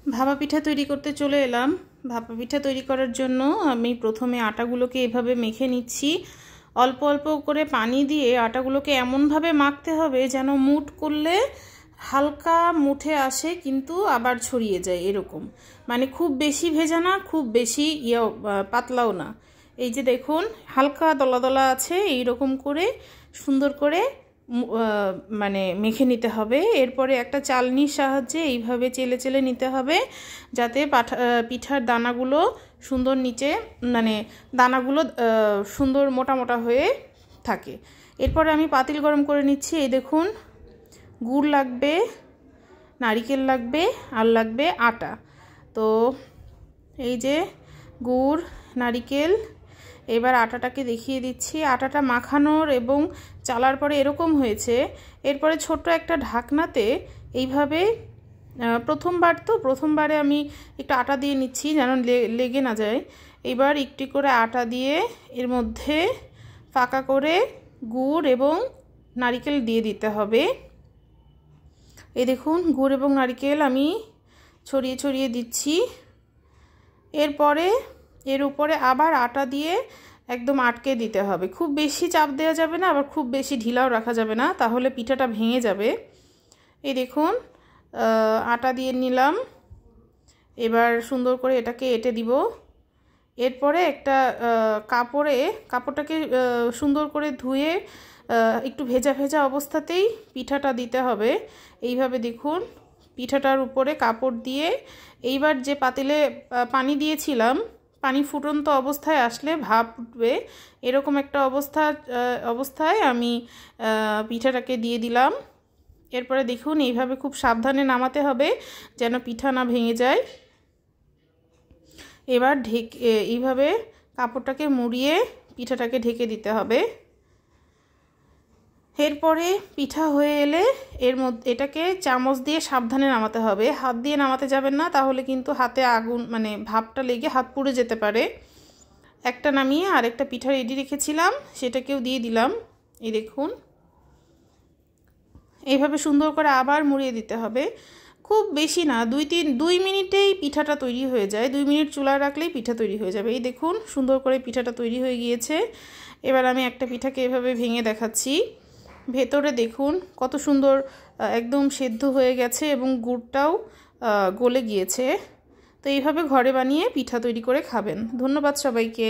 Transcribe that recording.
ভাপা পিঠা তৈরি করতে চলে এলাম। ভাপা পিঠা তৈরি করার জন্য আমি প্রথমে আটাগুলোকে এভাবে মেখে নিচ্ছি। অল্প অল্প করে পানি দিয়ে আটাগুলোকে এমনভাবে মাখতে হবে যেন মুঠ করলে হালকা মুঠে আসে কিন্তু আবার ছড়িয়ে যায়, এরকম। মানে খুব বেশি ভেজা না, খুব বেশি পাতলাও না। এই যে দেখুন হালকা দলা দলা আছে, এইরকম করে সুন্দর করে মানে মেখে নিতে হবে। এরপরে একটা চালনির সাহায্যে এইভাবে চেলে চেলে নিতে হবে যাতে পিঠার দানাগুলো সুন্দর নিচে মানে দানাগুলো সুন্দর মোটা মোটা হয়ে থাকে। এরপরে আমি পাতিল গরম করে নিচ্ছি। এই দেখুন গুড় লাগবে, নারিকেল লাগবে, আর লাগবে আটা। তো এই যে গুড়, নারিকেল, এবার আটাটাকে দেখিয়ে দিচ্ছি। আটাটা মাখানোর এবং চালার পরে এরকম হয়েছে। এরপরে ছোট্ট একটা ঢাকনাতে এইভাবে প্রথমবারে আমি একটু আটা দিয়ে নিচ্ছি যেন লেগে না যায়। এবার একটু করে আটা দিয়ে এর মধ্যে ফাঁকা করে গুড় এবং নারিকেল দিয়ে দিতে হবে। এই দেখুন গুড় এবং নারিকেল আমি ছড়িয়ে ছড়িয়ে দিচ্ছি। এরপরে এর উপরে আবার আটা দিয়ে একদম আটকে দিতে হবে। খুব বেশি চাপ দেওয়া যাবে না, আবার খুব বেশি ঢিলাও রাখা যাবে না, তাহলে পিঠাটা ভেঙে যাবে। এই দেখুন আটা দিয়ে নিলাম। এবার সুন্দর করে এটাকে এঁটে দিব। এরপরে একটা কাপড়টাকে সুন্দর করে ধুয়ে একটু ভেজা ভেজা অবস্থাতেই পিঠাটা দিতে হবে। এইভাবে দেখুন পিঠাটার উপরে কাপড় দিয়ে এইবার যে পাতিলে পানি দিয়েছিলাম, পানি ফুটন্ত অবস্থায় আসলে ভাপ উঠবে, এরকম একটা অবস্থায় আমি পিঠাটাকে দিয়ে দিলাম। এরপরে দেখুন এইভাবে খুব সাবধানে নামাতে হবে যেন পিঠা না ভেঙে যায়। এবার এইভাবে কাপড়টাকে মুড়িয়ে পিঠাটাকে ঢেকে দিতে হবে। এরপরে পিঠা হয়ে এলে এটাকে চামচ দিয়ে সাবধানে নামাতে হবে, হাত দিয়ে নামাতে যাবেন না, তাহলে কিন্তু হাতে আগুন মানে ভাপটা লেগে হাত পুড়ে যেতে পারে। একটা নামিয়ে আরেকটা পিঠা রেডি রেখেছিলাম, সেটাকেও দিয়ে দিলাম। এই দেখুন এইভাবে সুন্দর করে আবার মুড়িয়ে দিতে হবে। খুব বেশি না, 2 মিনিটেই পিঠাটা তৈরি হয়ে যায়। 2 মিনিট চুলায় রাখলেই পিঠা তৈরি হয়ে যাবে। এই দেখুন সুন্দর করে পিঠাটা তৈরি হয়ে গিয়েছে। এবার আমি একটা পিঠাকে এভাবে ভেঙে দেখাচ্ছি। ভেতরে দেখুন কত সুন্দর একদম সেদ্ধ হয়ে গেছে এবং গুড়টাও গলে গিয়েছে। তো এইভাবে ঘরে বানিয়ে পিঠা তৈরি করে খাবেন। ধন্যবাদ সবাইকে।